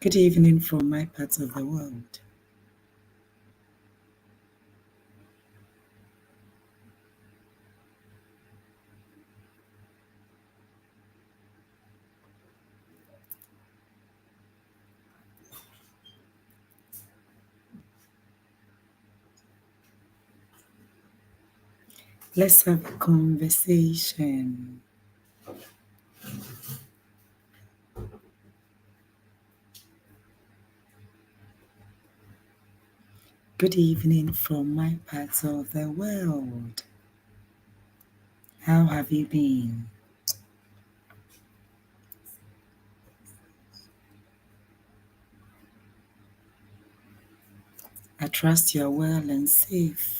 Good evening from my part of the world. Let's have a conversation. Good evening from my part of the world. How have you been? I trust you're well and safe.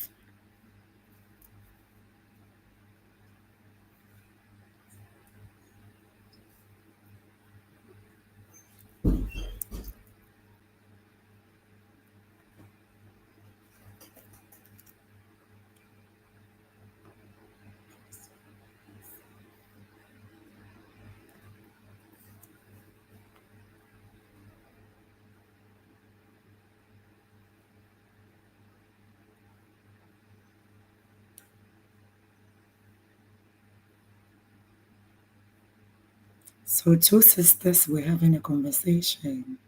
So, two sisters were having a conversation,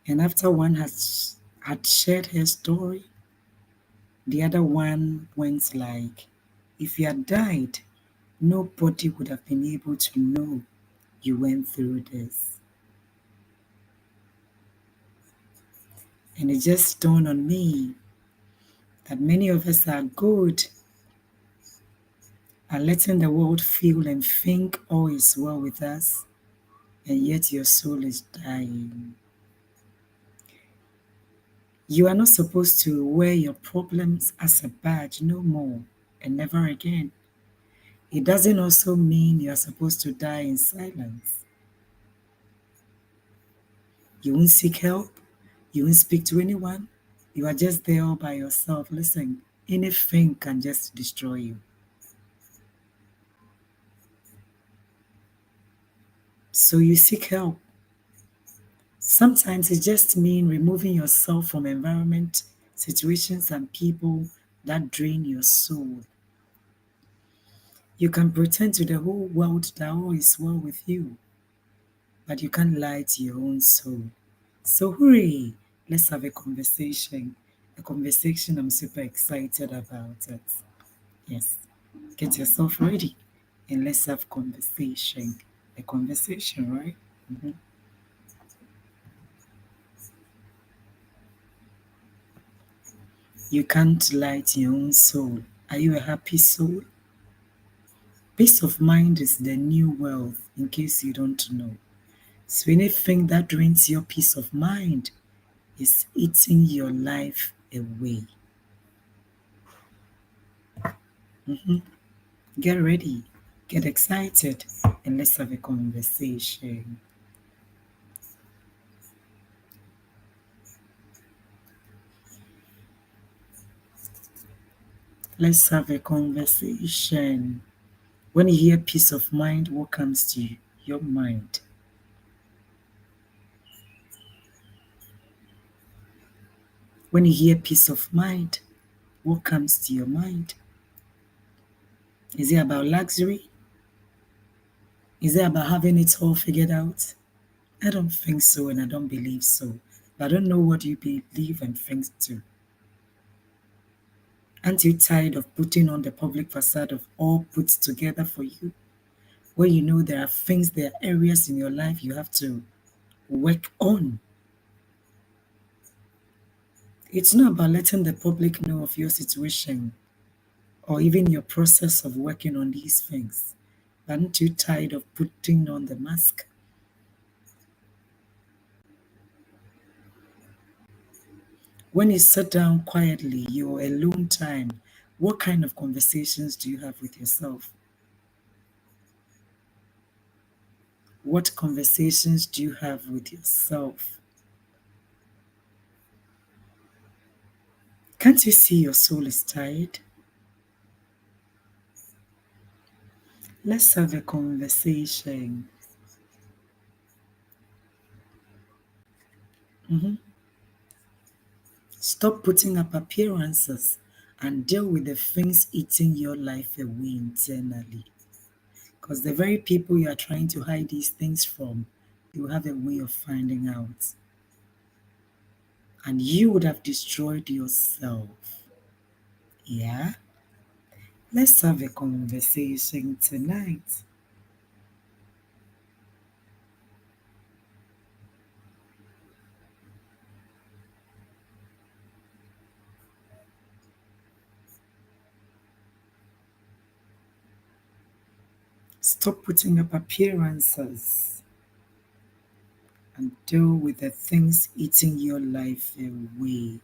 and after one had shared her story, the other one went like, if you had died, nobody would have been able to know you went through this. And it just dawned on me that many of us are good at letting the world feel and think all is well with us, and yet your soul is dying. You are not supposed to wear your problems as a badge no more and never again. It doesn't also mean you are supposed to die in silence. You won't seek help, you won't speak to anyone, you are just there all by yourself. Listen, anything can just destroy you. So you seek help. Sometimes it just means removing yourself from environment, situations, and people that drain your soul. You can pretend to the whole world that all is well with you, but you can't lie to your own soul. So hooray! Let's have a conversation. A conversation I'm super excited about it. Yes. Get yourself ready and let's have conversation. A conversation, right? Mhm. You can't lie to your own soul. Are you a happy soul? Peace of mind is the new wealth, in case you don't know. So anything that drains your peace of mind is eating your life away. Mhm. Get ready, get excited, and let's have a conversation. Let's have a conversation. When you hear peace of mind, what comes to you? Your mind? When you hear peace of mind, what comes to your mind? Is it about luxury? Is it about having it all figured out? I don't think so and I don't believe so. But I don't know what you believe and think too. Aren't you tired of putting on the public facade of all put together for you? Where you know there are things, there are areas in your life you have to work on. It's not about letting the public know of your situation or even your process of working on these things. Aren't you tired of putting on the mask? When you sit down quietly, your alone time, what kind of conversations do you have with yourself? What conversations do you have with yourself? Can't you see your soul is tired? Let's have a conversation. Mhm. Stop putting up appearances and deal with the things eating your life away internally. Because the very people you are trying to hide these things from, you have a way of finding out. And you would have destroyed yourself. Yeah? Let's have a conversation tonight. Stop putting up appearances and deal with the things eating your life away.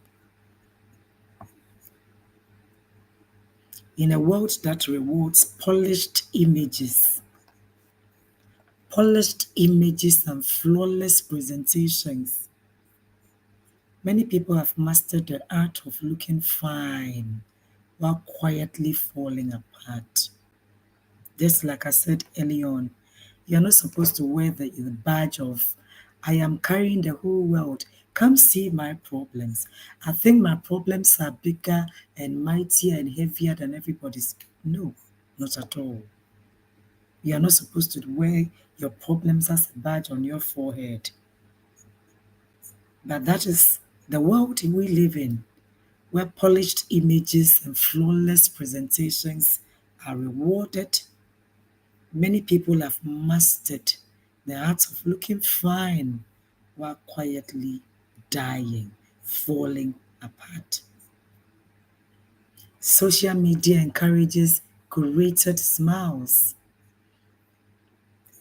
In a world that rewards polished images and flawless presentations, many people have mastered the art of looking fine while quietly falling apart. Just like I said early on, you're not supposed to wear the badge of, I am carrying the whole world. Come see my problems. I think my problems are bigger and mightier and heavier than everybody's. No, not at all. You are not supposed to wear your problems as a badge on your forehead. But that is the world we live in, where polished images and flawless presentations are rewarded. Many people have mastered the art of looking fine while quietly dying, falling apart. Social media encourages curated smiles.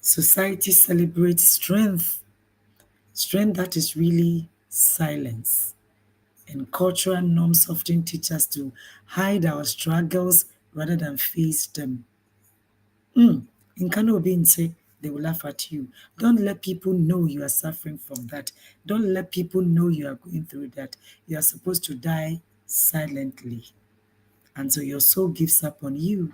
Society celebrates strength that is really silence. And cultural norms often teach us to hide our struggles rather than face them. In Kano Binse, they will laugh at you. Don't let people know you are suffering from that. Don't let people know you are going through that. You are supposed to die silently until your soul gives up on you.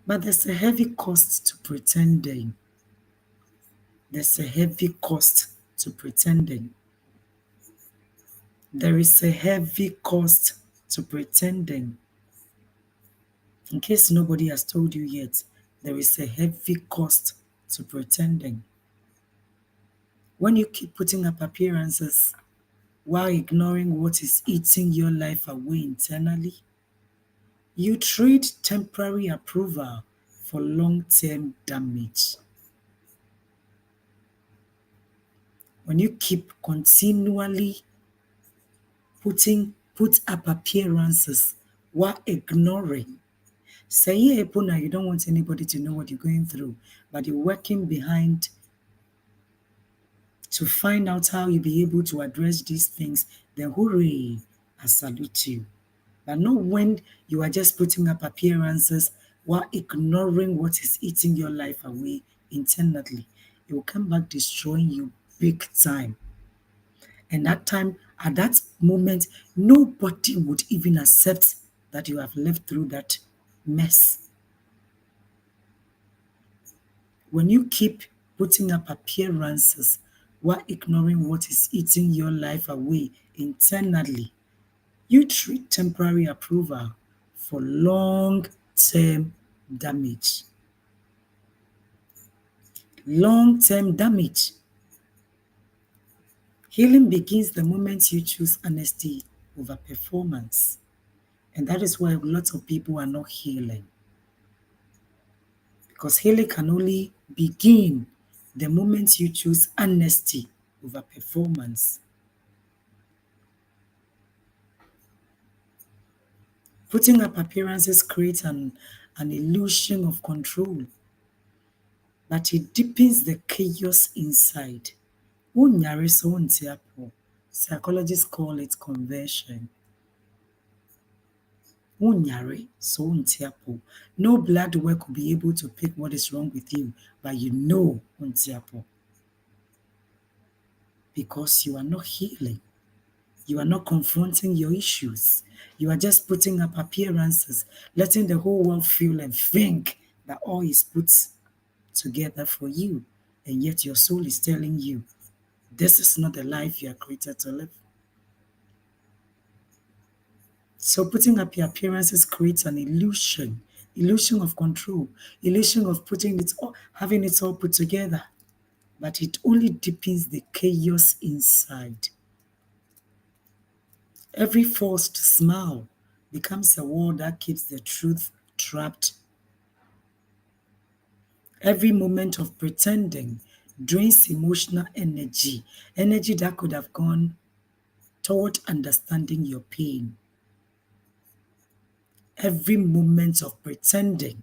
But there's a heavy cost to pretending. There's a heavy cost to pretending. There is a heavy cost to pretending. In case nobody has told you yet, there is a heavy cost to pretending. When you keep putting up appearances while ignoring what is eating your life away internally, you trade temporary approval for long-term damage. When you keep continually put up appearances while ignoring, say yeah, Epona, you don't want anybody to know what you're going through, but you're working behind to find out how you'll be able to address these things, then hooray, I salute you. But not when you are just putting up appearances while ignoring what is eating your life away internally. It will come back destroying you big time. And at that moment, nobody would even accept that you have lived through that mess. When you keep putting up appearances while ignoring what is eating your life away internally, you treat temporary approval for long-term damage. Long-term damage. Healing begins the moment you choose honesty over performance. And that is why a lot of people are not healing. Because healing can only begin the moment you choose honesty over performance. Putting up appearances creates an illusion of control, but it deepens the chaos inside. Wonyare so wonte apo. Psychologists call it conversion. Wonyare so wonte apo. No blood work will be able to pick what is wrong with you, but you know wonte apo. Because you are not healing. You are not confronting your issues. You are just putting up appearances, letting the whole world feel and think that all is put together for you. and yet your soul is telling you, this is not the life you are created to live. So putting up your appearances creates an illusion of control, illusion of putting it all, having it all put together. But it only deepens the chaos inside. Every forced smile becomes a wall that keeps the truth trapped. Every moment of pretending drains emotional energy that could have gone toward understanding your pain. Every moment of pretending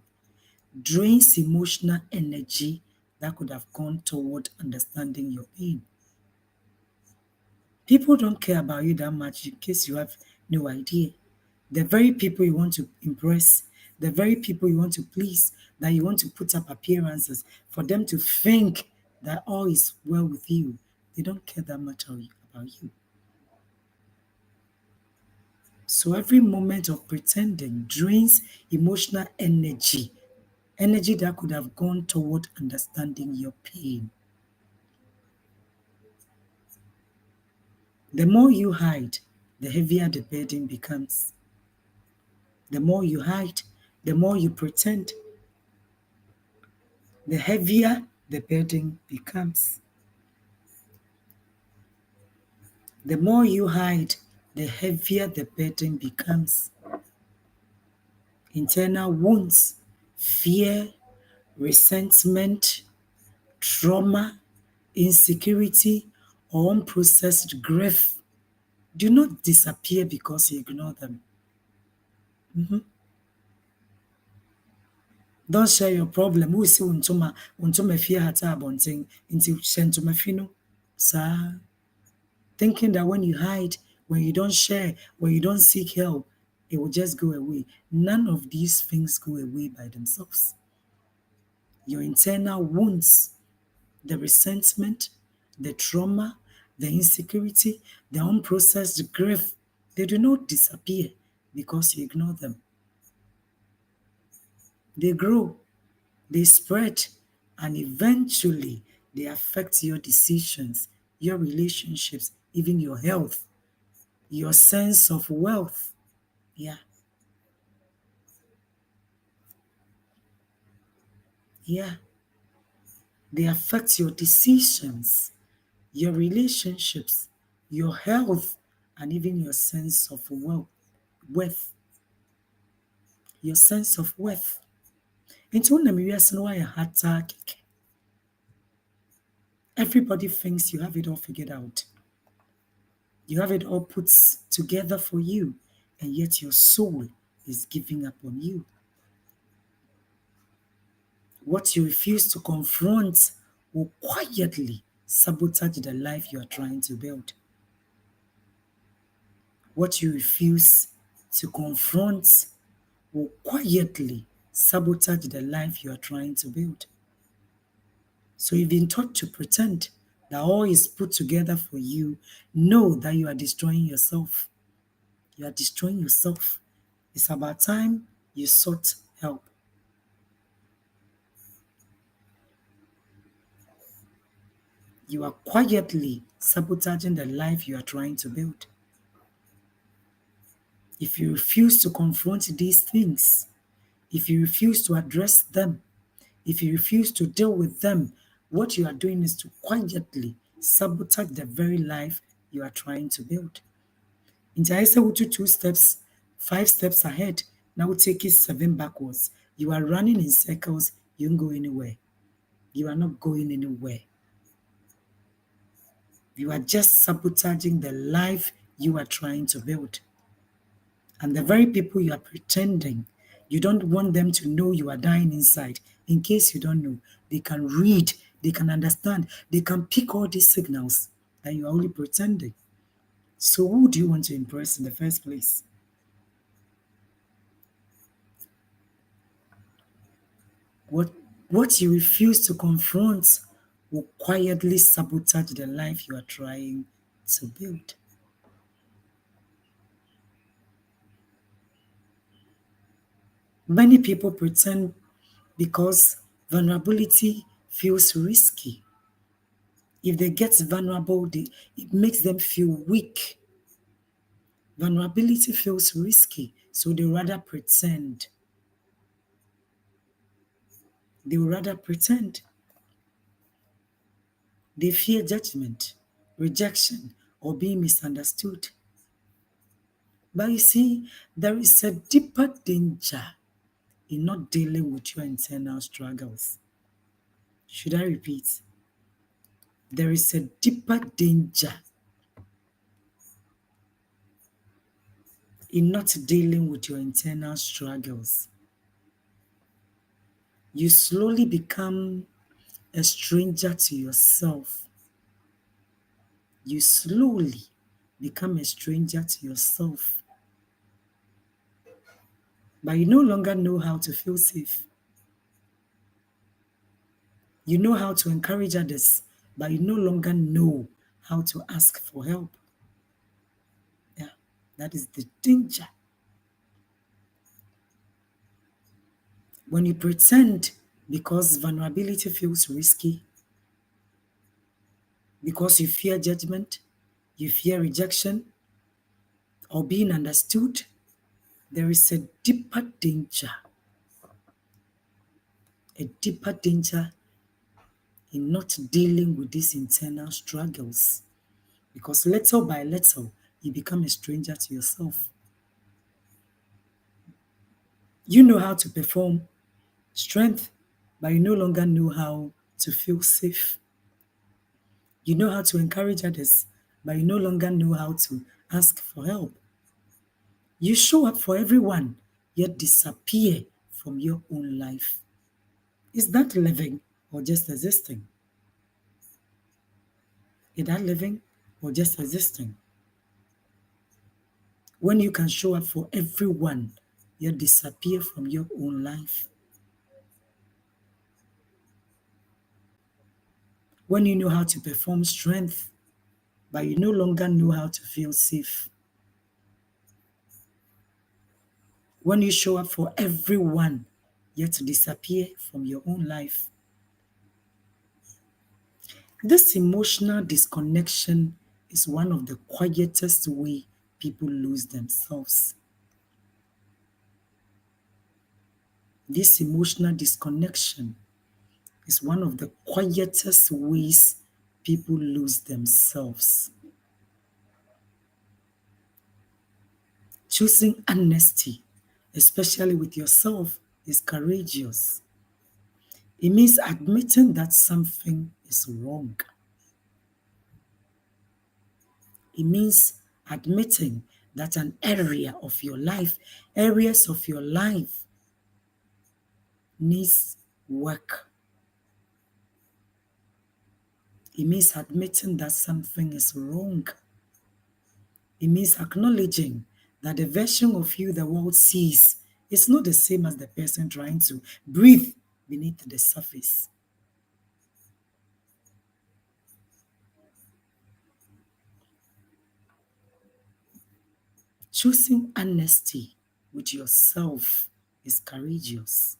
drains emotional energy that could have gone toward understanding your pain. People don't care about you that much in case you have no idea. The very people you want to impress, the very people you want to please, that you want to put up appearances for them to think that all is well with you, they don't care that much about you. So every moment of pretending drains emotional energy that could have gone toward understanding your pain. The more you hide, the heavier the burden becomes. The more you hide, the more you pretend, the heavier the burden becomes. The more you hide, the heavier the burden becomes. Internal wounds, fear, resentment, trauma, insecurity, or unprocessed grief do not disappear because you ignore them. Mhm. Don't share your problem. Who is untoma fear hata abonting into shentoma fino. Sir, thinking that when you hide, when you don't share, when you don't seek help, it will just go away. None of these things go away by themselves. Your internal wounds, the resentment, the trauma, the insecurity, the unprocessed grief, they do not disappear because you ignore them. They grow, they spread, and eventually they affect your decisions, your relationships, even your health, your sense of wealth. Yeah, yeah. They affect your decisions, your relationships, your health, and even your sense of worth. Your sense of worth. Nti wonam wiase no woayɛ hataa kɛkɛ. Everybody thinks you have it all figured out. You have it all put together for you, and yet your soul is giving up on you. What you refuse to confront will quietly sabotage the life you are trying to build. What you refuse to confront will quietly sabotage the life you are trying to build. So you've been taught to pretend that all is put together for you. Know that you are destroying yourself. You are destroying yourself. It's about time you sought help. You are quietly sabotaging the life you are trying to build. If you refuse to confront these things, if you refuse to address them, if you refuse to deal with them, what you are doing is to quietly sabotage the very life you are trying to build. Nti ayɛ sɛ wotu 2 steps, 5 steps ahead, now take it 7 backwards. You are running in circles, you won't go anywhere. You are not going anywhere. You are just sabotaging the life you are trying to build. And the very people you are pretending, you don't want them to know you are dying inside. In case you don't know, they can read, they can understand, they can pick all these signals that you are only pretending. So who do you want to impress in the first place? What you refuse to confront will quietly sabotage the life you are trying to build. Many people pretend because vulnerability feels risky. If they get vulnerable, it makes them feel weak. Vulnerability feels risky, so they rather pretend. They would rather pretend. They fear judgment, rejection, or being misunderstood. But you see, there is a deeper danger in not dealing with your internal struggles. Should I repeat? There is a deeper danger in not dealing with your internal struggles. You slowly become a stranger to yourself. You slowly become a stranger to yourself. But you no longer know how to feel safe. You know how to encourage others, but you no longer know how to ask for help. Yeah, that is the danger. When you pretend because vulnerability feels risky, because you fear judgment, you fear rejection, or being understood, there is a deeper danger in not dealing with these internal struggles. Because little by little, you become a stranger to yourself. You know how to perform strength, but you no longer know how to feel safe. You know how to encourage others, but you no longer know how to ask for help. You show up for everyone, yet disappear from your own life. Is that living or just existing? Is that living or just existing? When you can show up for everyone, yet disappear from your own life. When you know how to perform strength, but you no longer know how to feel safe. When you show up for everyone, yet disappear from your own life. This emotional disconnection is one of the quietest way people lose themselves. This emotional disconnection is one of the quietest ways people lose themselves. Choosing honesty, especially with yourself, is courageous. It means admitting that something is wrong. It means admitting that areas of your life needs work. It means admitting that something is wrong. It means acknowledging that the version of you the world sees is not the same as the person trying to breathe beneath the surface. Choosing honesty with yourself is courageous.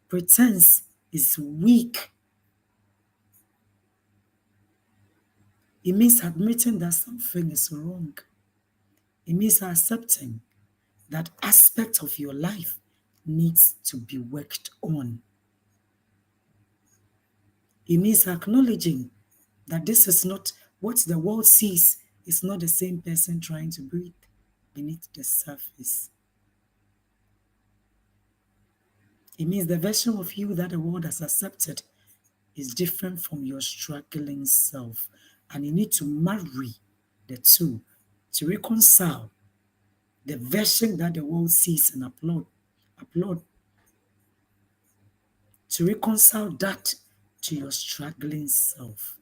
Pretense is weak. It means admitting that something is wrong. It means accepting that aspect of your life needs to be worked on. It means acknowledging that this is not what the world sees, is not the same person trying to breathe beneath the surface. It means the version of you that the world has accepted is different from your struggling self. And you need to marry the two to reconcile the version that the world sees and applaud, to reconcile that to your struggling self.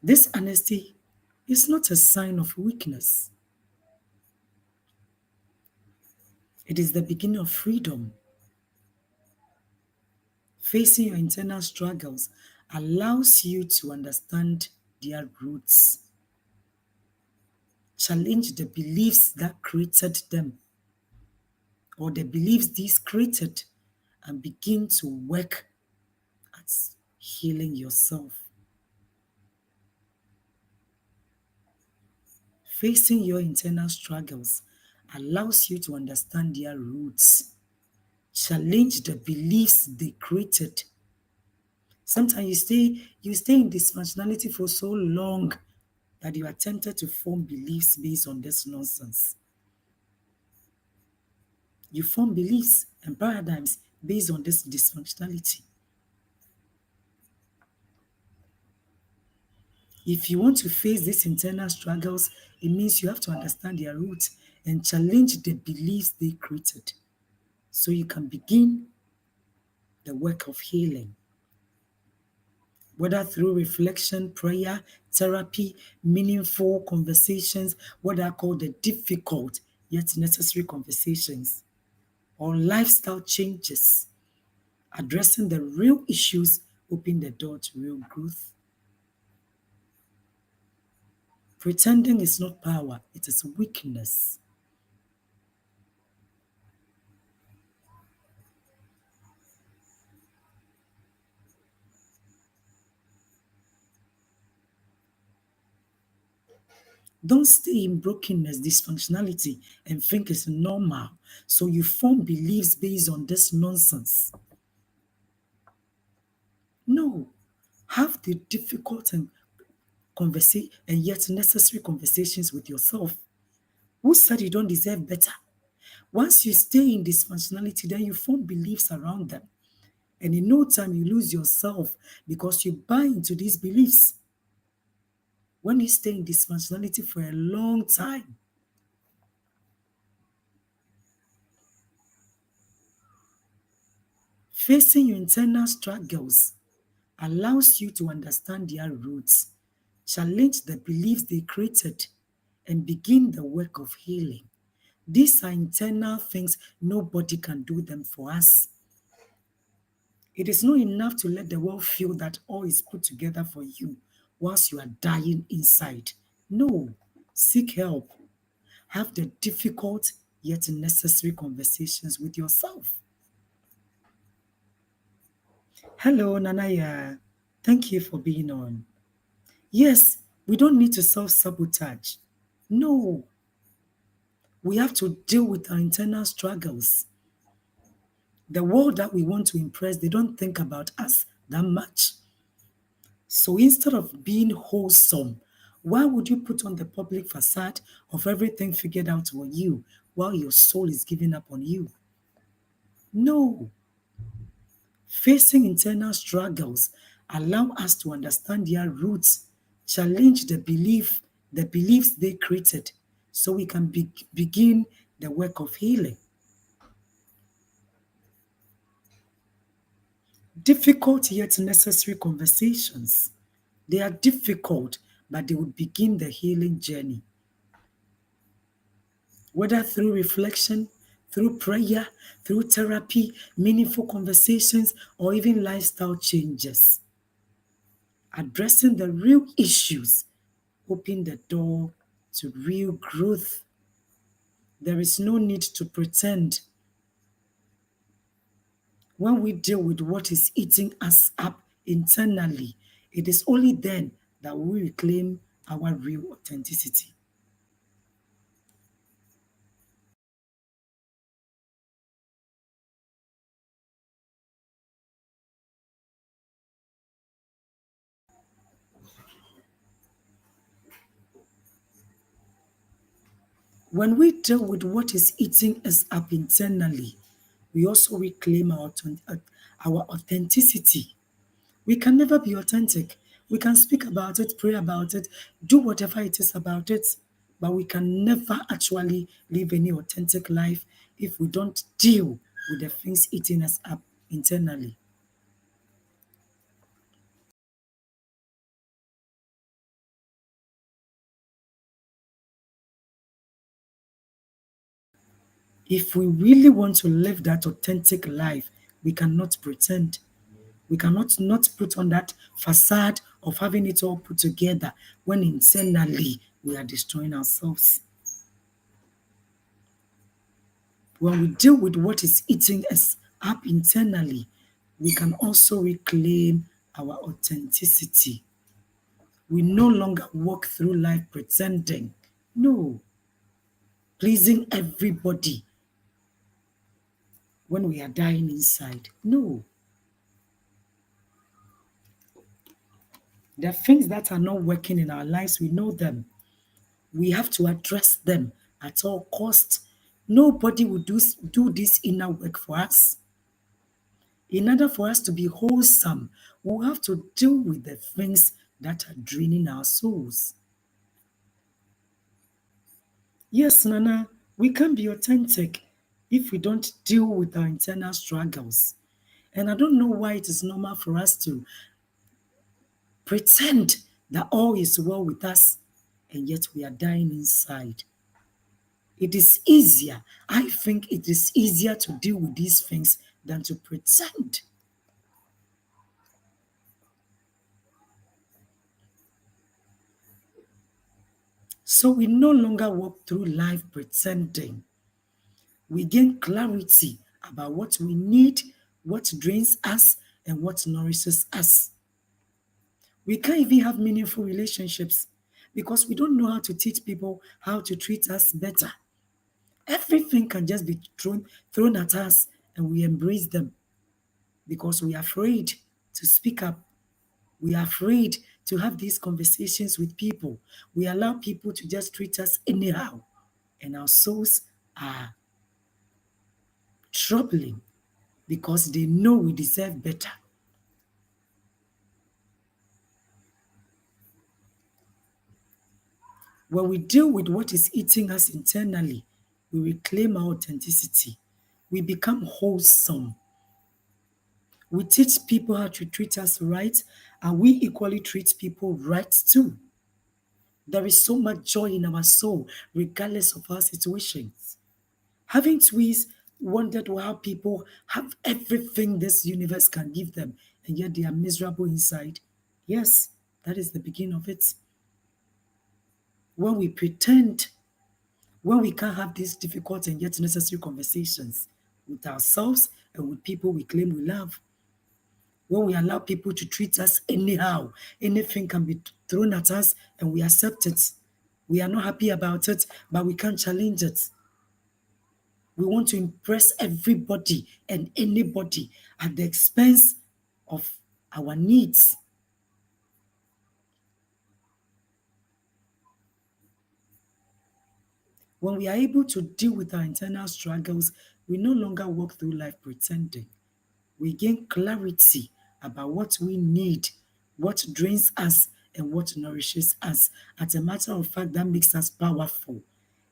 This honesty is not a sign of weakness. It is the beginning of freedom. Facing your internal struggles allows you to understand their roots, challenge the beliefs that created them, or the beliefs these created, and begin to work at healing yourself. Facing your internal struggles allows you to understand their roots, challenge the beliefs they created. Sometimes you stay in dysfunctionality for so long that you are tempted to form beliefs based on this nonsense. You form beliefs and paradigms based on this dysfunctionality. If you want to face these internal struggles, it means you have to understand their roots and challenge the beliefs they created so you can begin the work of healing. Whether through reflection, prayer, therapy, meaningful conversations, what I call the difficult yet necessary conversations, or lifestyle changes, addressing the real issues open the door to real growth. Pretending is not power, it is weakness. Don't stay in brokenness, dysfunctionality, and think it's normal. So you form beliefs based on this nonsense. No. Have the difficult and yet necessary conversations with yourself. Who said you don't deserve better? Once you stay in dysfunctionality, then you form beliefs around them. And in no time, you lose yourself because you buy into these beliefs. When you stay in dysfunctionality for a long time, facing your internal struggles allows you to understand their roots, challenge the beliefs they created, and begin the work of healing. These are internal things, nobody can do them for us. It is not enough to let the world feel that all is put together for you whilst you are dying inside. No, seek help. Have the difficult yet necessary conversations with yourself. Hello, Nanaya. Thank you for being on. Yes, we don't need to self sabotage. No, we have to deal with our internal struggles. The world that we want to impress, they don't think about us that much. So instead of being wholesome, why would you put on the public facade of everything figured out for you while your soul is giving up on you? No. Facing internal struggles allow us to understand their roots, challenge the beliefs they created, so we can begin the work of healing. Difficult yet necessary conversations. They are difficult, but they would begin the healing journey. Whether through reflection, through prayer, through therapy, meaningful conversations, or even lifestyle changes. Addressing the real issues open the door to real growth. There is no need to pretend. When we deal with what is eating us up internally, it is only then that we reclaim our real authenticity. When we deal with what is eating us up internally, we also reclaim our authenticity. We can never be authentic. We can speak about it, pray about it, do whatever it is about it, but we can never actually live any authentic life if we don't deal with the things eating us up internally. If we really want to live that authentic life, we cannot pretend. We cannot not put on that facade of having it all put together when internally we are destroying ourselves. When we deal with what is eating us up internally, we can also reclaim our authenticity. We no longer walk through life pretending. No, pleasing everybody when we are dying inside. No, there are things that are not working in our lives. We know them. We have to address them at all costs. Nobody will do this inner work for us. In order for us to be wholesome, we'll have to deal with the things that are draining our souls. Yes, Nana, we can be authentic if we don't deal with our internal struggles. And I don't know why it is normal for us to pretend that all is well with us, and yet we are dying inside. It is easier. I think it is easier to deal with these things than to pretend. So we no longer walk through life pretending. We gain clarity about what we need, what drains us, and what nourishes us. We can't even have meaningful relationships because we don't know how to teach people how to treat us better. Everything can just be thrown at us and we embrace them because we are afraid to speak up. We are afraid to have these conversations with people. We allow people to just treat us anyhow, and our souls are troubling because they know we deserve better. When we deal with what is eating us internally, we reclaim our authenticity. We become wholesome. We teach people how to treat us right, and we equally treat people right too. There is so much joy in our soul, regardless of our situations. Haven't we wondered how people have everything this universe can give them, and yet they are miserable inside? Yes, that is the beginning of it. When we pretend, when we can't have these difficult and yet necessary conversations with ourselves and with people we claim we love, when we allow people to treat us anyhow, anything can be thrown at us and we accept it. We are not happy about it, but we can't challenge it. We want to impress everybody and anybody at the expense of our needs. When we are able to deal with our internal struggles, we no longer walk through life pretending. We gain clarity about what we need, what drains us, and what nourishes us. As a matter of fact, that makes us powerful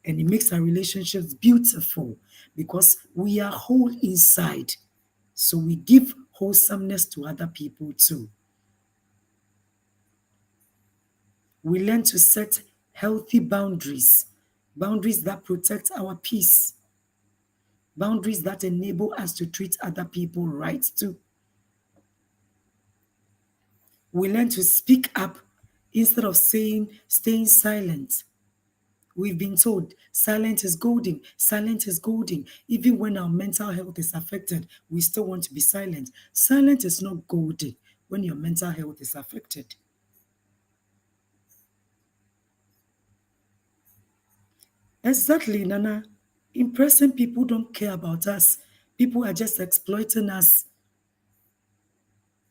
and it makes our relationships beautiful because we are whole inside. So we give wholesomeness to other people too. We learn to set healthy boundaries, boundaries that protect our peace, boundaries that enable us to treat other people right too. We learn to speak up instead of staying silent. We've been told silent is golden, silent is golden. Even when our mental health is affected, we still want to be silent. Silent is not golden when your mental health is affected. Exactly, Nana. Impressing people don't care about us. People are just exploiting us,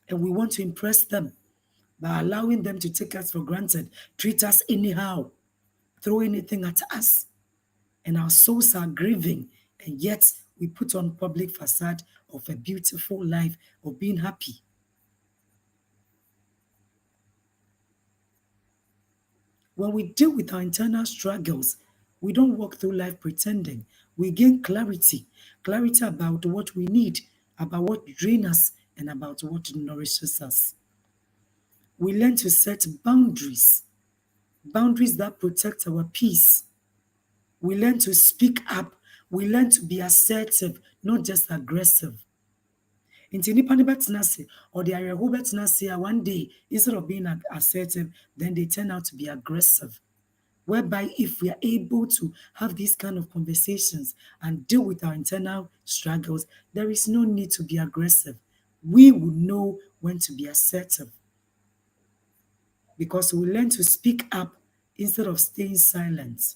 and we want to impress them by allowing them to take us for granted, treat us anyhow, throw anything at us. And our souls are grieving, and yet we put on public facade of a beautiful life of being happy. When we deal with our internal struggles, we don't walk through life pretending. We gain clarity, clarity about what we need, about what drains us, and about what nourishes us. We learn to set boundaries, boundaries that protect our peace. We learn to speak up. We learn to be assertive, not just aggressive. Nti nipa no bɛtena ase ɔde awerɛhoɔ bɛtena ase a one day instead of being assertive, then they turn out to be aggressive. Whereby if we are able to have these kind of conversations and deal with our internal struggles, there is no need to be aggressive. We will know when to be assertive. Because we learn to speak up instead of staying silent.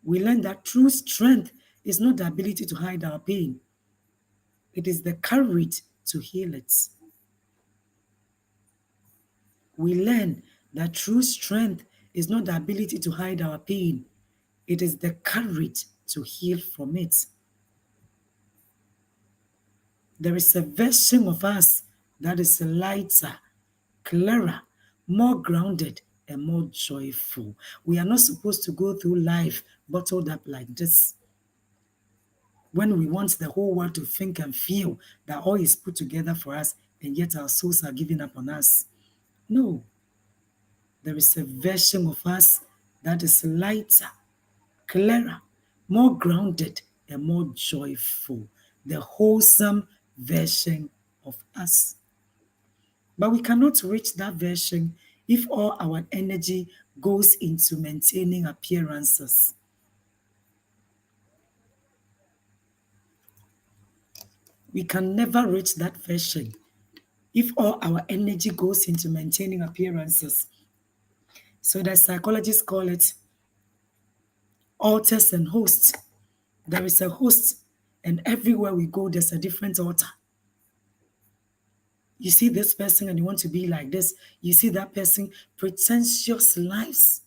We learn that true strength is not the ability to hide our pain, it is the courage to heal it. We learn that true strength is not the ability to hide our pain, it is the courage to heal from it. There is a version of us that is lighter, clearer, more grounded, and more joyful. We are not supposed to go through life bottled up like this. When we want the whole world to think and feel that all is put together for us, and yet our souls are giving up on us. No, there is a version of us that is lighter, clearer, more grounded, and more joyful. The wholesome version of us. But we cannot reach that version if all our energy goes into maintaining appearances. We can never reach that version if all our energy goes into maintaining appearances. So the psychologists call it altars and hosts. There is a host, and everywhere we go, there's a different altar. You see this person and you want to be like this. You see that person, pretentious lives.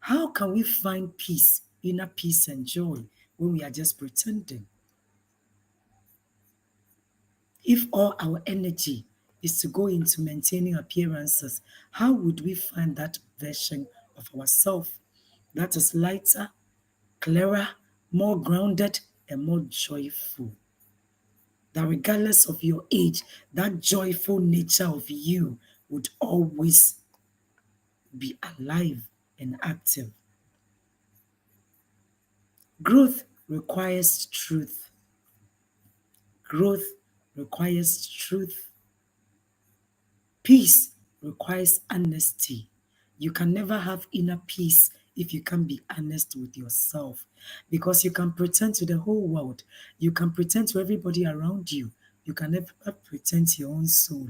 How can we find peace, inner peace and joy when we are just pretending? If all our energy is to go into maintaining appearances, how would we find that version of ourselves that is lighter, clearer, more grounded, and more joyful? That regardless of your age, that joyful nature of you would always be alive and active. Growth requires truth. Growth requires truth. Peace requires honesty. You can never have inner peace if you can't be honest with yourself. Because you can pretend to the whole world. You can pretend to everybody around you. You can never pretend to your own soul.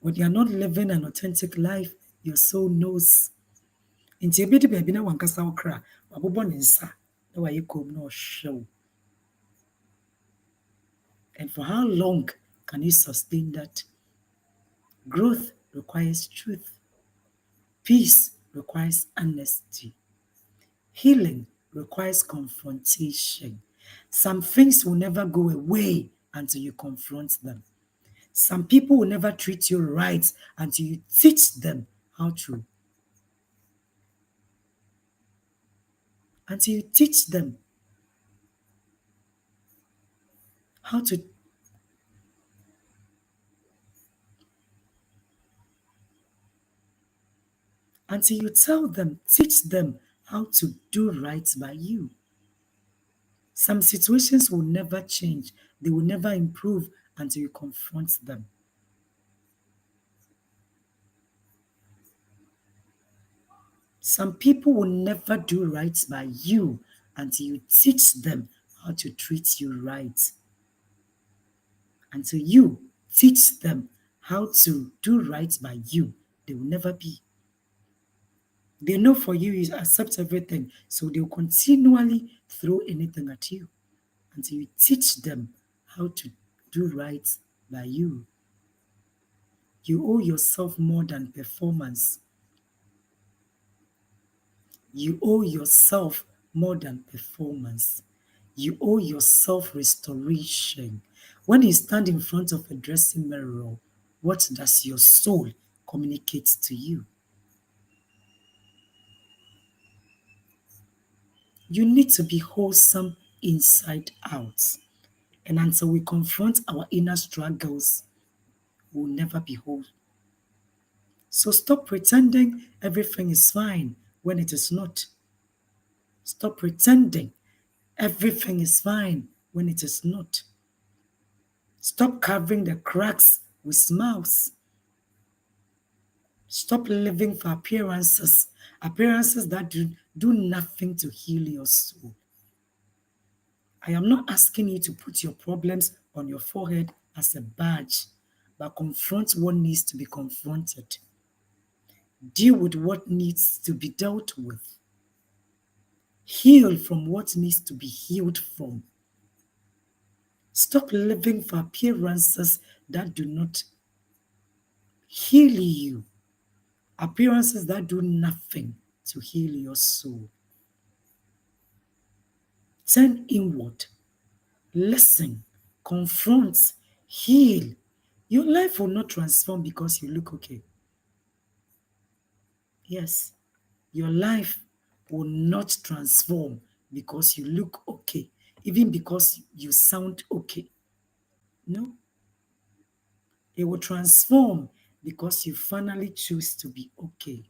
When you're not living an authentic life, your soul knows. Nti ebi de baabi na wankasa wo kra, wabobɔ ne nsa, na wayɛ komm na ɔhwɛ wo. And for how long can you sustain that? Growth requires truth. Peace requires honesty. Healing requires confrontation. Some things will never go away until you confront them. Some people will never treat you right until you teach them how to. Until you teach them how to. Until you tell them, teach them how to do right by you. Some situations will never change. They will never improve until you confront them. Some people will never do right by you until you teach them how to treat you right. Until you teach them how to do right by you, they will never be. They know for you, you accept everything, so they'll continually throw anything at you until you teach them how to do right by you. You owe yourself more than performance. You owe yourself more than performance. You owe yourself restoration. When you stand in front of a dressing mirror, what does your soul communicate to you? You need to be wholesome inside out. And until we confront our inner struggles, we'll never be whole. So stop pretending everything is fine when it is not. Stop pretending everything is fine when it is not. Stop covering the cracks with smiles. Stop living for appearances, appearances that do nothing to heal your soul. I am not asking you to put your problems on your forehead as a badge, but confront what needs to be confronted. Deal with what needs to be dealt with. Heal from what needs to be healed from. Stop living for appearances that do not heal you, appearances that do nothing to heal your soul. Turn inward, listen, confront, heal. Your life will not transform because you look okay. Yes, your life will not transform because you look okay, even because you sound okay. No, it will transform because you finally choose to be okay.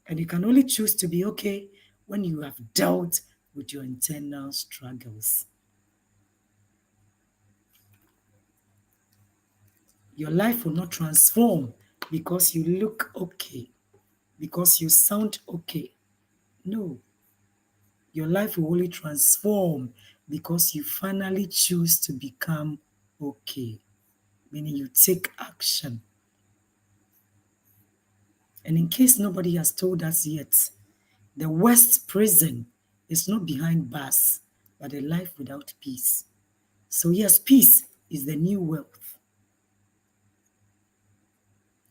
And you can only choose to be okay when you have dealt with your internal struggles. Your life will not transform because you look okay, because you sound okay. No, your life will only transform because you finally choose to become okay, meaning you take action. And in case nobody has told us yet, the worst prison is not behind bars, but a life without peace. So, yes, peace is the new wealth.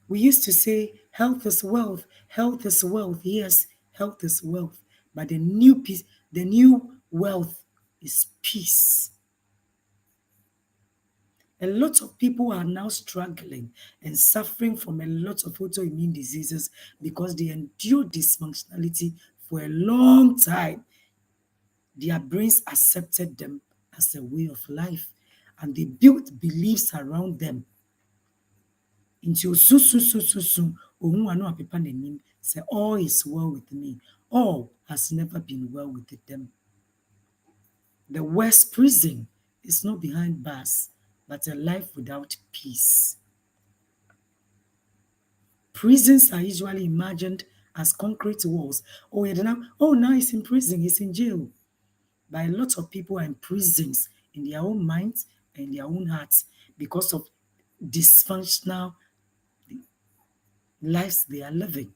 We used to say health is wealth, health is wealth. Yes, health is wealth. But the new peace, the new wealth is peace. A lot of people are now struggling and suffering from a lot of autoimmune diseases because they endure dysfunctionality for a long time. Their brains accepted them as a way of life and they built beliefs around them. Nti osususususu ohun ano apepa n'anim say all is well with me. All has never been well with them. The worst prison is not behind bars, but a life without peace. Prisons are usually imagined as concrete walls. Oh, yeah, now he's in prison, he's in jail. But a lot of people are in prisons in their own minds and their own hearts because of dysfunctional lives they are living.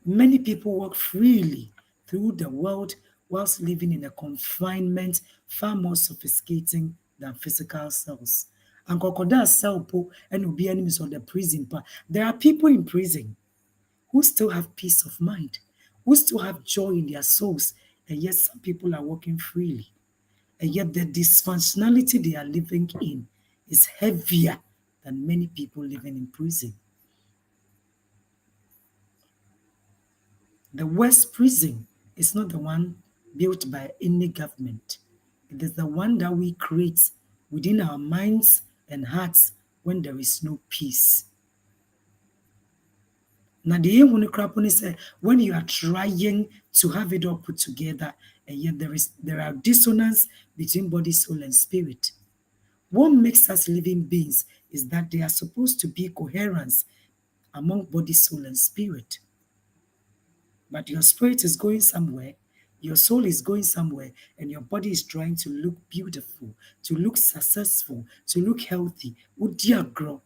Many people walk freely through the world whilst living in a confinement far more sophisticating than physical cells. And crocodile cell po and be enemies of the prison. But there are people in prison who still have peace of mind, who still have joy in their souls, and yet some people are walking freely. And yet the dysfunctionality they are living in is heavier than many people living in prison. The worst prison is not the one built by any government. It is the one that we create within our minds and hearts when there is no peace. Now, the aim is when you are trying to have it all put together, and yet there are dissonance between body, soul, and spirit. What makes us living beings is that there are supposed to be coherence among body, soul, and spirit. But your spirit is going somewhere, your soul is going somewhere, and your body is trying to look beautiful, to look successful, to look healthy. Udiagro,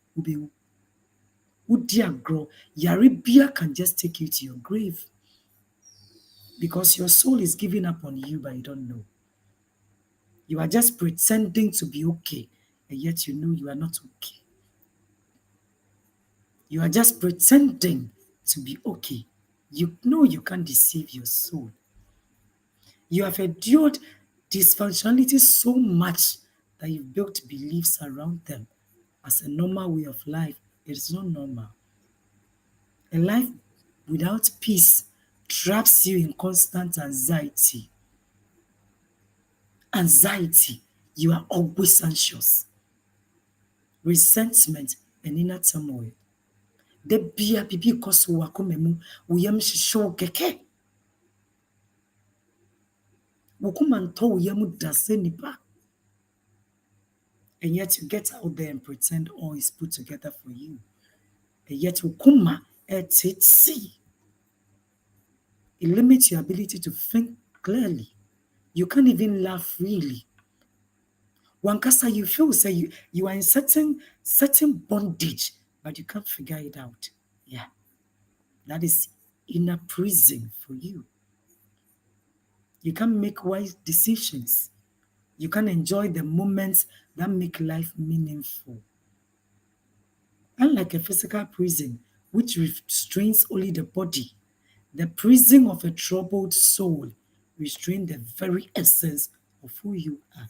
Yaribia can just take you to your grave because your soul is giving up on you, but you don't know. You are just pretending to be okay, and yet you know you are not okay. You are just pretending to be okay. You know you can't deceive your soul. You have endured dysfunctionality so much that you've built beliefs around them as a normal way of life. It is not normal. A life without peace traps you in constant anxiety. Anxiety, you are always anxious. Resentment and inner turmoil. Da bia bibi kɔ so wɔ akoma mu, wo yam hyehyɛ wo kɛkɛ. Wo kuma ntɔ wo yam da sɛ nipa. And yet you get out there and pretend all is put together for you. And yet ukuma etitsi. It limits your ability to think clearly. You can't even laugh freely. Wankasa, you feel say you are in certain bondage, but you can't figure it out. Yeah, that is inner prison for you. You can't make wise decisions. You can't enjoy the moments that make life meaningful. Unlike a physical prison, which restrains only the body, the prison of a troubled soul restrains the very essence of who you are.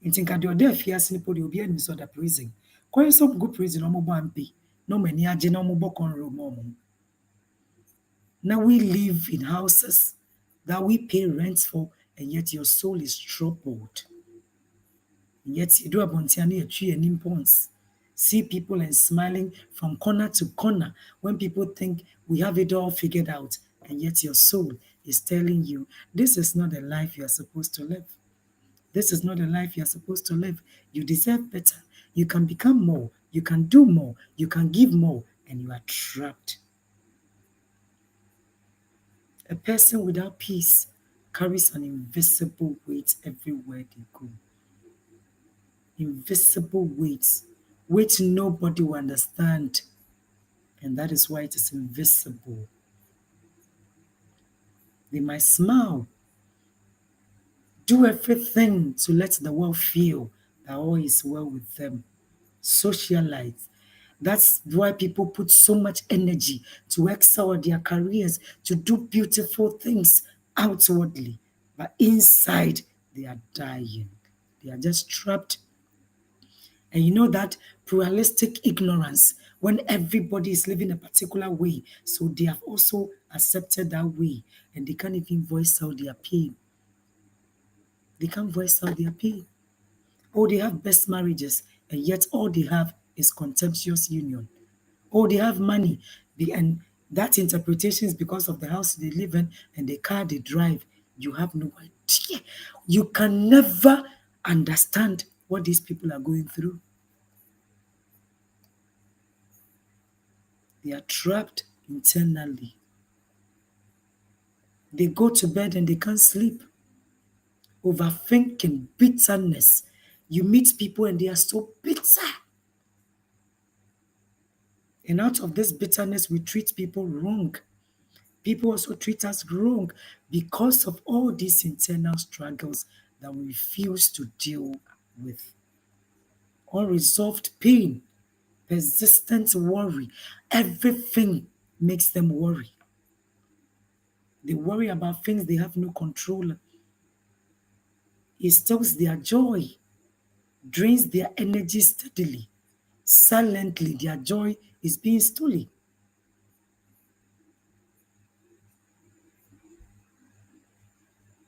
Nti nka deɛ ɔda afiase no po deɛ obi anim sɛ ɔda prison. Kɔyɛ sɛ ɔmo gu prison na ɔmo bɔ ampe na ɔmo ani agye na ɔmo bɔ kɔnro ma ɔmo. Now we live in houses that we pay rent for, and yet your soul is troubled. And yet you do abontiani a tree and impons. See people and smiling from corner to corner when people think we have it all figured out, and yet your soul is telling you this is not the life you are supposed to live. This is not the life you're supposed to live. You deserve better. You can become more. You can do more. You can give more. And you are trapped. A person without peace carries an invisible weight everywhere they go. Invisible weight, which nobody will understand. And that is why it is invisible. They might smile, do everything to let the world feel that all is well with them. Socialize. That's why people put so much energy to excel at their careers, to do beautiful things outwardly. But inside, they are dying. They are just trapped. And you know that pluralistic ignorance, when everybody is living a particular way, so they have also accepted that way, and they can't even voice out their pain. They can't voice out their pain. Oh, they have best marriages, and yet all they have is contemptuous union. Oh, they have money, and that interpretation is because of the house they live in and the car they drive. You have no idea. You can never understand what these people are going through. They are trapped internally. They go to bed and they can't sleep. Overthinking, bitterness. You meet people and they are so bitter. And out of this bitterness, we treat people wrong. People also treat us wrong because of all these internal struggles that we refuse to deal with. Unresolved pain, persistent worry, everything makes them worry. They worry about things they have no control. It steals their joy, drains their energy steadily. Silently, their joy is being stolen.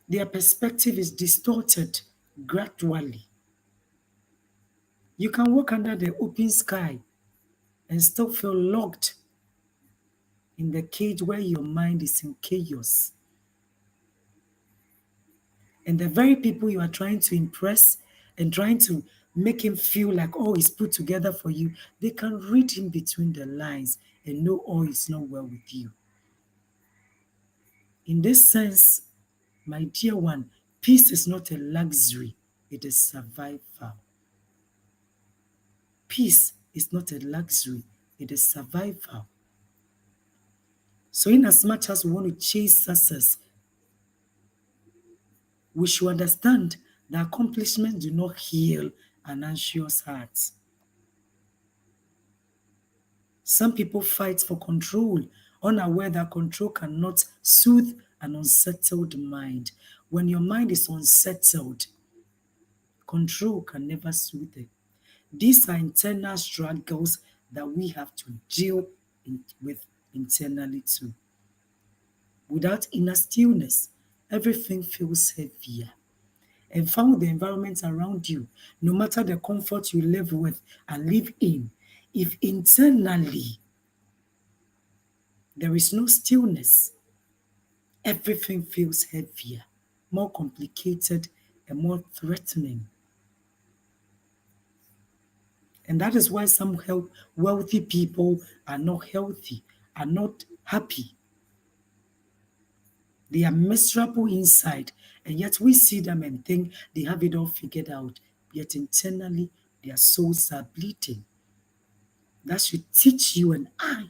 Their perspective is distorted gradually. You can walk under the open sky and still feel locked in the cage where your mind is in chaos. And the very people you are trying to impress and trying to make him feel like all is put together for you, they can read in between the lines and know all is not well with you. In this sense, my dear one, peace is not a luxury, it is survival. Peace is not a luxury, it is survival. So, in as much as we want to chase success, we should understand that accomplishments do not heal an anxious heart. Some people fight for control, unaware that control cannot soothe an unsettled mind. When your mind is unsettled, control can never soothe it. These are internal struggles that we have to deal with internally too. Without inner stillness, everything feels heavier. And found the environment around you, no matter the comfort you live with and live in, if internally there is no stillness, everything feels heavier, more complicated, and more threatening. And that is why some wealthy people are not healthy, are not happy. They are miserable inside, and yet we see them and think they have it all figured out. Yet internally, their souls are bleeding. That should teach you and I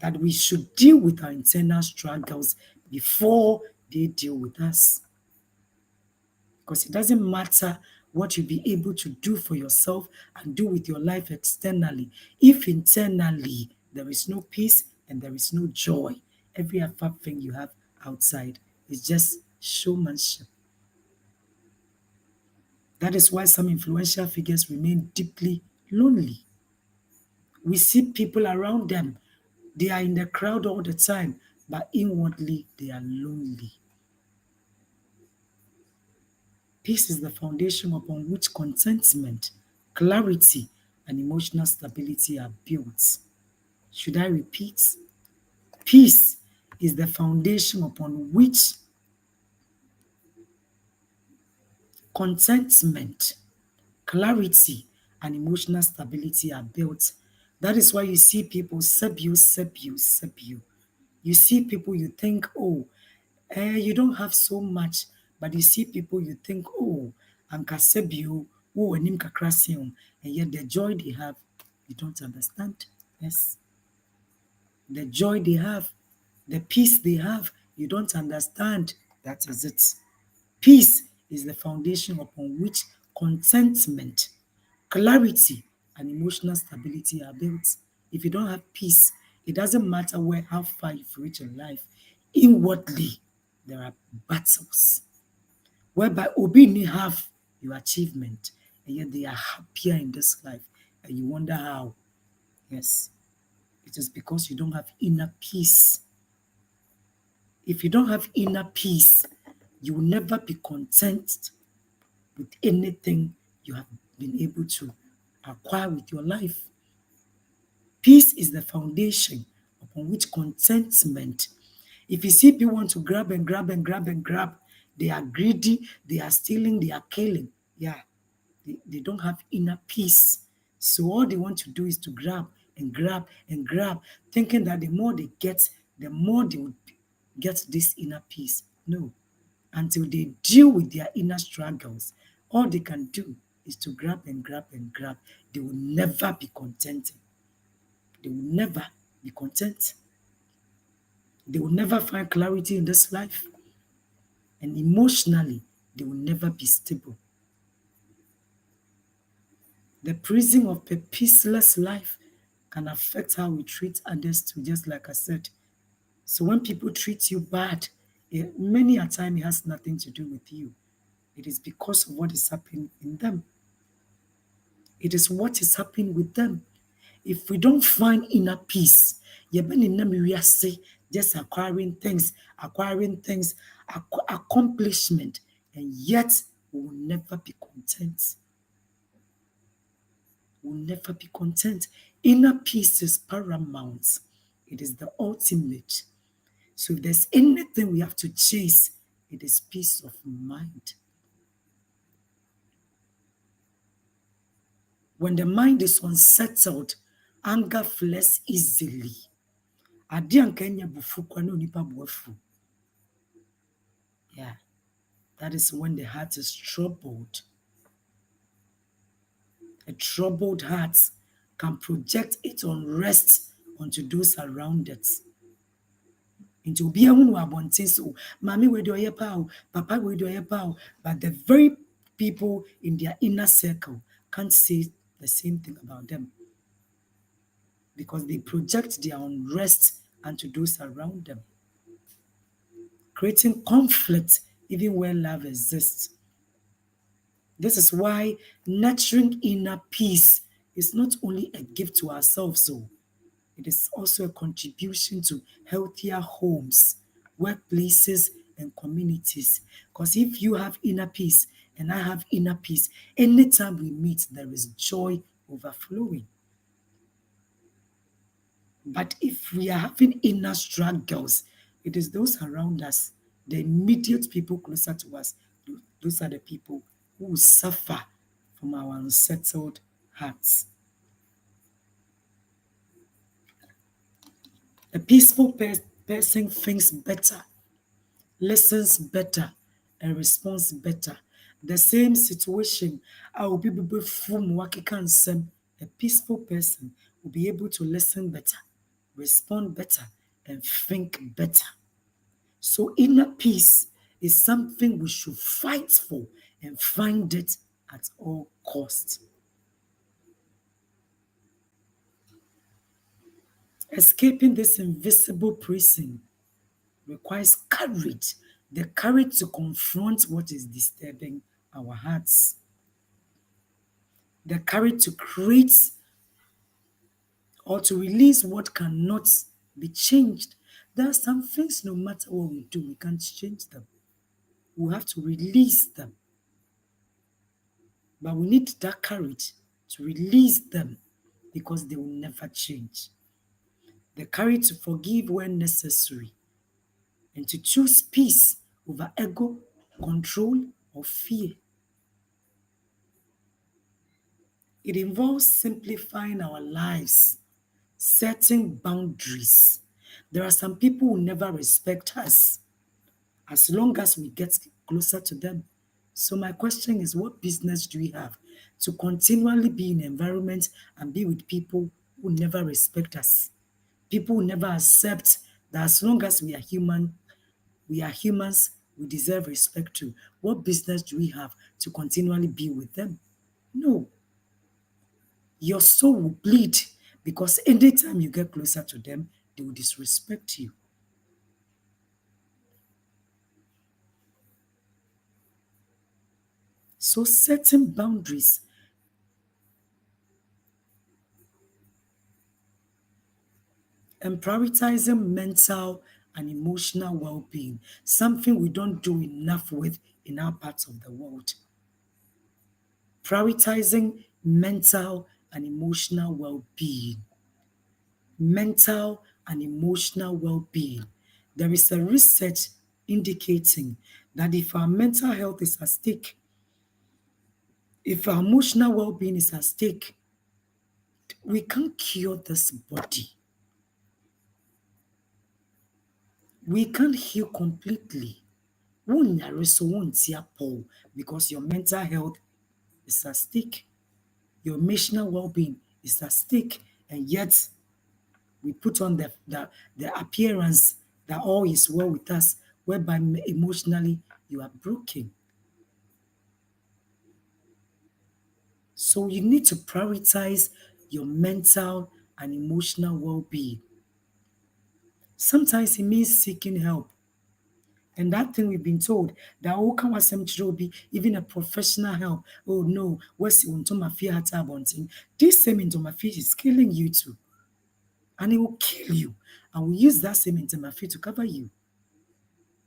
that we should deal with our internal struggles before they deal with us. Because it doesn't matter what you'll be able to do for yourself and do with your life externally. If internally there is no peace and there is no joy, every other thing you have outside is just showmanship. That is why some influential figures remain deeply lonely. We see people around them, they are in the crowd all the time, but inwardly they are lonely. Peace is the foundation upon which contentment, clarity, and emotional stability are built. Should I repeat? Peace is the foundation upon which contentment, clarity, and emotional stability are built. That is why you see people sub you, sub you, sub you. You see people you think, oh, you don't have so much, but you see people you think, oh, anka sub you, oh, enim kakra si ho, and yet the joy they have, you don't understand. Yes. The joy they have, the peace they have, you don't understand. That is it. Peace is the foundation upon which contentment, clarity, and emotional stability are built. If you don't have peace, it doesn't matter how far you've reached in life. Inwardly, there are battles whereby obi ni have your achievement, and yet they are happier in this life, and you wonder how. Yes, it is because you don't have inner peace. If you don't have inner peace, you will never be content with anything you have been able to acquire with your life. Peace is the foundation upon which contentment. If you see people want to grab and grab and grab and grab, they are greedy, they are stealing, they are killing. Yeah, they don't have inner peace. So all they want to do is to grab and grab and grab, thinking that the more they get, the more they would get this inner peace. No, until they deal with their inner struggles, all they can do is to grab and grab and grab. They will never be contented. They will never be content. They will never find clarity in this life. And emotionally, they will never be stable. The prison of a peaceless life can affect how we treat others too, just like I said. So when people treat you bad, many a time it has nothing to do with you. It is because of what is happening in them. It is what is happening with them. If we don't find inner peace, just acquiring things, accomplishment, and yet we will never be content. We will never be content. Inner peace is paramount. It is the ultimate. So if there's anything we have to chase, it is peace of mind. When the mind is unsettled, anger flares easily. Yeah, that is when the heart is troubled. A troubled heart can project its unrest onto those around it. Nti obi ahu no abonten so mami we do papa we do but the very people in their inner circle can't say the same thing about them because they project their unrest onto those around them, creating conflict even where love exists. This is why nurturing inner peace is not only a gift to ourselves, so it is also a contribution to healthier homes, workplaces, and communities. Because if you have inner peace and I have inner peace, anytime we meet, there is joy overflowing. But if we are having inner struggles, it is those around us, the immediate people closer to us, those are the people who will suffer from our unsettled hearts. A peaceful person thinks better, listens better, and responds better. The same situation, I will be from Wakikansem, a peaceful person will be able to listen better, respond better, and think better. So inner peace is something we should fight for and find it at all costs. Escaping this invisible prison requires courage, the courage to confront what is disturbing our hearts, the courage to create or to release what cannot be changed. There are some things, no matter what we do, we can't change them. We have to release them. But we need that courage to release them because they will never change. The courage to forgive when necessary and to choose peace over ego, control, or fear. It involves simplifying our lives, setting boundaries. There are some people who never respect us as long as we get closer to them. So my question is, what business do we have to continually be in environment and be with people who never respect us? People who never accept that as long as we are humans, we deserve respect too. What business do we have to continually be with them? No. Your soul will bleed because anytime you get closer to them, they will disrespect you. So setting boundaries and prioritizing mental and emotional well-being, something we don't do enough with in our parts of the world. Prioritizing mental and emotional well-being. Mental and emotional well-being. There is a research indicating that if our mental health is at stake, if our emotional well-being is at stake, we can't cure this body. We can't heal completely. Wonyare so won't Paul because your mental health is at stake. Your emotional well-being is at stake. And yet we put on the appearance that all is well with us, whereby emotionally you are broken. So you need to prioritize your mental and emotional well-being. Sometimes it means seeking help. And that thing we've been told that all can be even a professional help. Oh no, what's into my fear bunting? This same into my feet is killing you too. And it will kill you. And we use that same into my feet to cover you.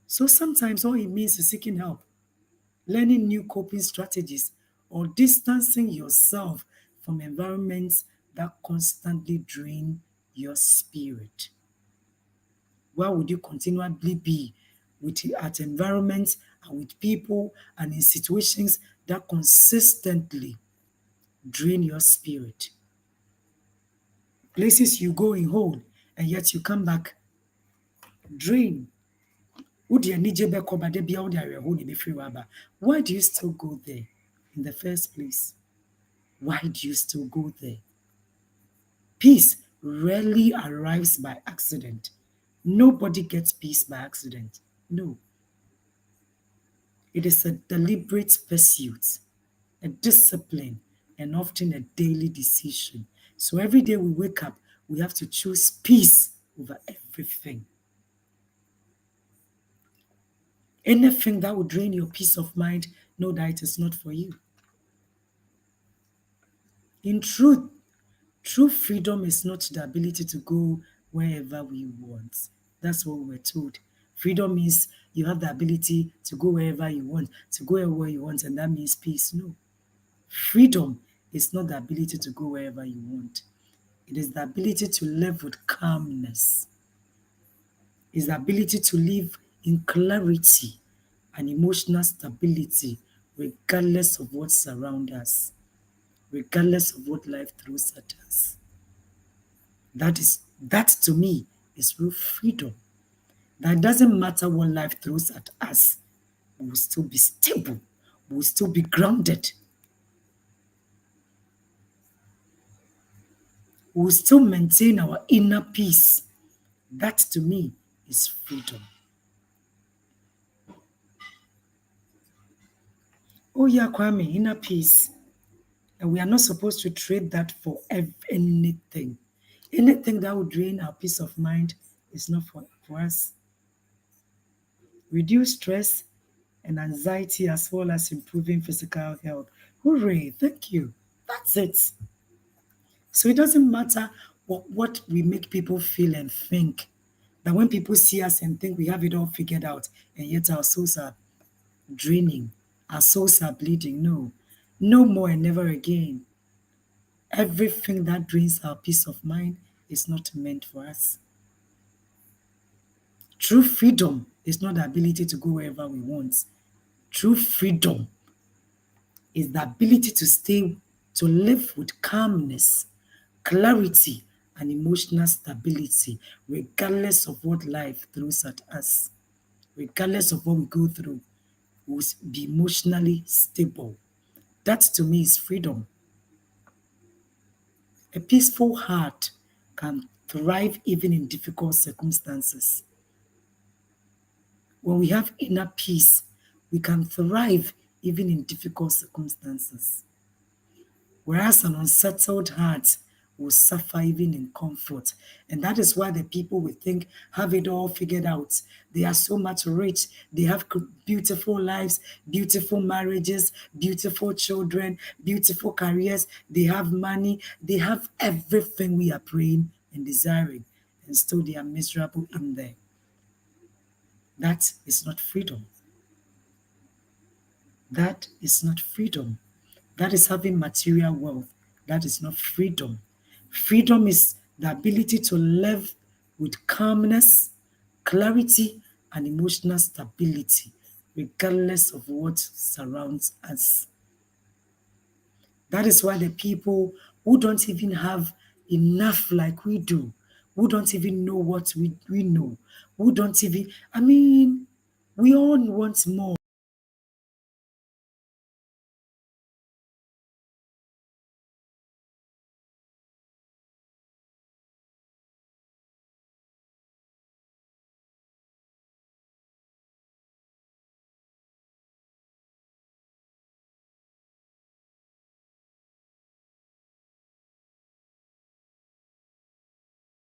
So sometimes all it means is seeking help, learning new coping strategies, or distancing yourself from environments that constantly drain your spirit. Why would you continually be at environments and with people and in situations that consistently drain your spirit? Places you go in whole and yet you come back drained. Why do you still go there in the first place? Why do you still go there? Peace rarely arrives by accident. Nobody gets peace by accident. No. It is a deliberate pursuit, a discipline, and often a daily decision. So every day we wake up, we have to choose peace over everything. Anything that will drain your peace of mind, know that it is not for you. In truth, true freedom is not the ability to go wherever we want. That's what we're told. Freedom means you have the ability to go wherever you want, to go wherever you want, and that means peace. No. Freedom is not the ability to go wherever you want. It is the ability to live with calmness. It's the ability to live in clarity and emotional stability, regardless of what surrounds us, regardless of what life throws at us. That to me is real freedom. That doesn't matter what life throws at us, we will still be stable, we will still be grounded, we will still maintain our inner peace. That to me is freedom. Oh, yeah, Kwame, inner peace. And we are not supposed to trade that for anything. Anything that would drain our peace of mind is not for us. Reduce stress and anxiety as well as improving physical health. Hooray, thank you. That's it. So it doesn't matter what we make people feel and think. That when people see us and think we have it all figured out, and yet our souls are draining, our souls are bleeding. No, no more and never again. Everything that drains our peace of mind is not meant for us. True freedom is not the ability to go wherever we want. True freedom is the ability to stay, to live with calmness, clarity, and emotional stability, regardless of what life throws at us. Regardless of what we go through, we'll be emotionally stable. That to me is freedom. A peaceful heart can thrive even in difficult circumstances. When we have inner peace, we can thrive even in difficult circumstances. Whereas an unsettled heart will suffer even in comfort. And that is why the people we think have it all figured out. They are so much rich. They have beautiful lives, beautiful marriages, beautiful children, beautiful careers. They have money. They have everything we are praying and desiring. And still they are miserable in there. That is not freedom. That is not freedom. That is having material wealth. That is not freedom. Freedom is the ability to live with calmness, clarity, and emotional stability, regardless of what surrounds us. That is why the people who don't even have enough like we do, who don't even know what we know, who don't even, I mean, we all want more.